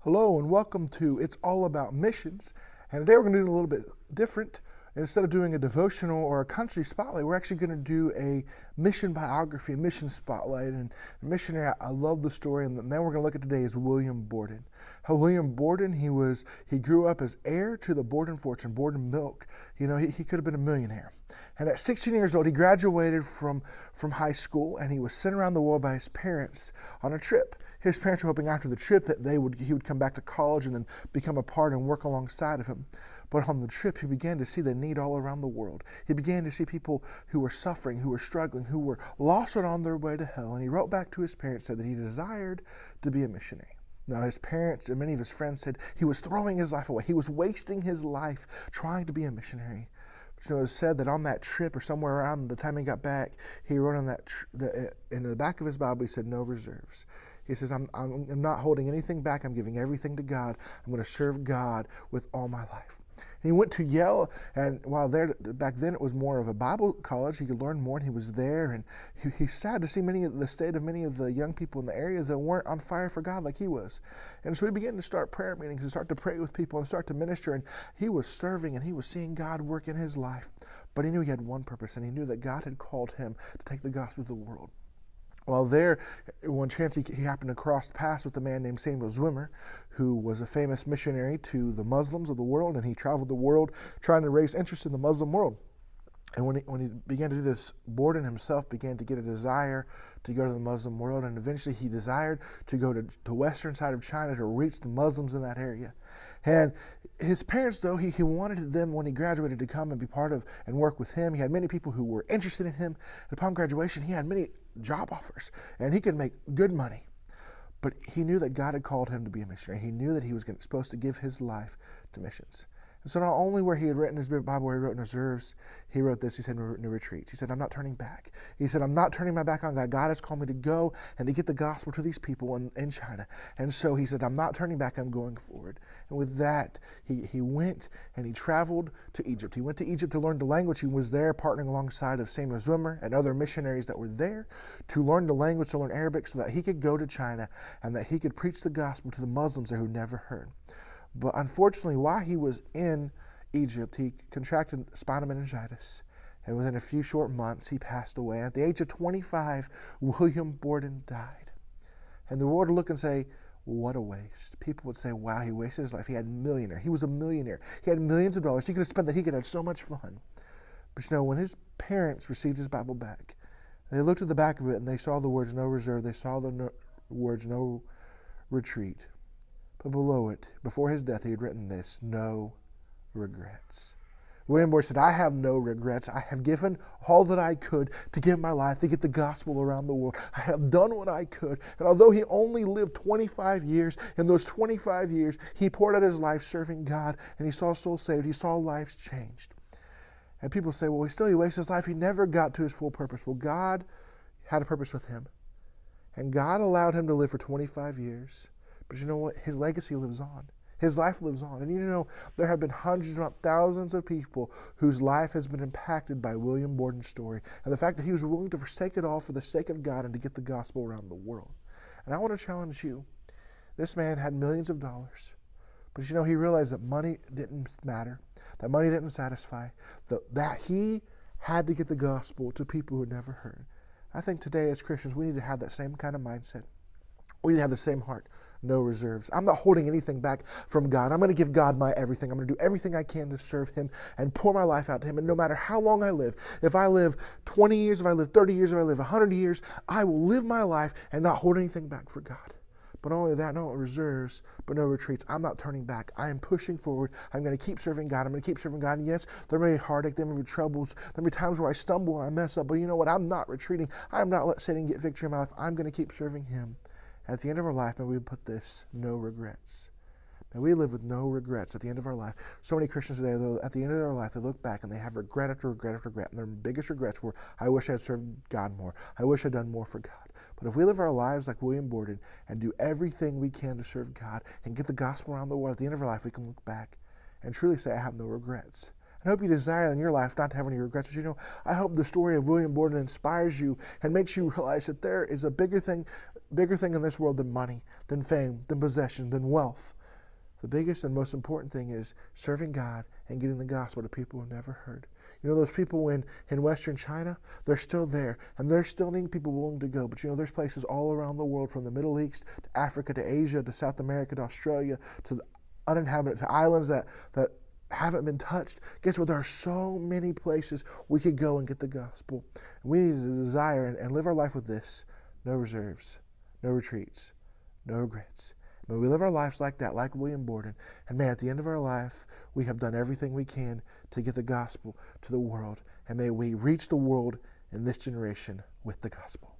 Hello and welcome to It's All About Missions. And today we're going to do a little bit different. Instead of doing a devotional or a country spotlight, we're actually going to do a mission biography, a mission spotlight. And a missionary, I love the story. And the man we're going to look at today is William Borden. How William Borden, he grew up as heir to the Borden fortune, Borden milk. You know, he could have been a millionaire. And at 16 years old, he graduated from high school, and he was sent around the world by his parents on a trip. His parents were hoping after the trip that he would come back to college and then become a part and work alongside of him. But on the trip, he began to see the need all around the world. He began to see people who were suffering, who were struggling, who were lost and on their way to hell. And he wrote back to his parents, said that he desired to be a missionary. Now, his parents and many of his friends said he was throwing his life away. He was wasting his life trying to be a missionary. But, it was said that on that trip or somewhere around the time he got back, he wrote on in the back of his Bible, he said, "No reserves." He says, I'm not holding anything back. I'm giving everything to God. I'm going to serve God with all my life. And he went to Yale, and while there, back then it was more of a Bible college, he could learn more, and he was there, and he's sad to see the state of many of the young people in the area that weren't on fire for God like he was. And so he began to start prayer meetings and start to pray with people and start to minister, and he was serving, and he was seeing God work in his life. But he knew he had one purpose, and he knew that God had called him to take the gospel to the world. While there, one chance he happened to cross paths with a man named Samuel Zwimmer, who was a famous missionary to the Muslims of the world, and he traveled the world trying to raise interest in the Muslim world. And when he began to do this, Borden himself began to get a desire to go to the Muslim world, and eventually he desired to go to the western side of China to reach the Muslims in that area. And his parents, though, he wanted them when he graduated to come and be part of and work with him. He had many people who were interested in him. And upon graduation, he had many job offers, and he could make good money. But he knew that God had called him to be a missionary. He knew that he was supposed to give his life to missions. And so not only where he had written his Bible, where he wrote in reserves, he wrote this, he said, in retreats. He said, I'm not turning back. He said, I'm not turning my back on God. God has called me to go and to get the gospel to these people in China. And so he said, I'm not turning back, I'm going forward. And with that, he went and he traveled to Egypt. He went to Egypt to learn the language. He was there partnering alongside of Samuel Zwimmer and other missionaries that were there to learn the language, to learn Arabic, so that he could go to China and that he could preach the gospel to the Muslims there who never heard. But unfortunately, while he was in Egypt, he contracted spinal meningitis. And within a few short months, he passed away. And at the age of 25, William Borden died. And the world would look and say, what a waste. People would say, wow, he wasted his life. He was a millionaire. He had millions of dollars. He could have spent that. He could have so much fun. But when his parents received his Bible back, they looked at the back of it and they saw the words no reserve. They saw the words no retreat. But below it, before his death, he had written this, no regrets. William Borden said, I have no regrets. I have given all that I could to give my life to get the gospel around the world. I have done what I could. And although he only lived 25 years, in those 25 years, he poured out his life serving God, and he saw souls saved. He saw lives changed. And people say, well, he wasted his life. He never got to his full purpose. Well, God had a purpose with him. And God allowed him to live for 25 years. But you know what? His legacy lives on. His life lives on. And there have been hundreds, if not thousands of people whose life has been impacted by William Borden's story. And the fact that he was willing to forsake it all for the sake of God and to get the gospel around the world. And I want to challenge you. This man had millions of dollars. But he realized that money didn't matter. That money didn't satisfy. That he had to get the gospel to people who had never heard. I think today as Christians, we need to have that same kind of mindset. We need to have the same heart. No reserves. I'm not holding anything back from God. I'm going to give God my everything. I'm going to do everything I can to serve him and pour my life out to him. And no matter how long I live, if I live 20 years, if I live 30 years, if I live 100 years, I will live my life and not hold anything back for God. But not only that, no reserves, but no retreats. I'm not turning back. I am pushing forward. I'm going to keep serving God. I'm going to keep serving God. And yes, there may be heartache, there may be troubles, there may be times where I stumble and I mess up. But you know what? I'm not retreating. I'm not letting Satan get victory in my life. I'm going to keep serving him. At the end of our life, may we put this, no regrets. May we live with no regrets at the end of our life. So many Christians today, though, at the end of their life, they look back and they have regret after regret after regret. And their biggest regrets were, I wish I had served God more. I wish I'd done more for God. But if we live our lives like William Borden and do everything we can to serve God and get the gospel around the world, at the end of our life, we can look back and truly say, I have no regrets. I hope you desire in your life not to have any regrets. But I hope the story of William Borden inspires you and makes you realize that there is a bigger thing bigger thing in this world than money, than fame, than possession, than wealth. The biggest and most important thing is serving God and getting the gospel to people who never heard. You know, those people in Western China, they're still there, and they're still needing people willing to go. But you know, there's places all around the world, from the Middle East to Africa to Asia to South America to Australia to the uninhabited, to islands that haven't been touched. Guess what? There are so many places we could go and get the gospel. And we need to desire and live our life with this: no reserves, no retreats, no regrets. May we live our lives like that, like William Borden. And may at the end of our life, we have done everything we can to get the gospel to the world. And may we reach the world in this generation with the gospel.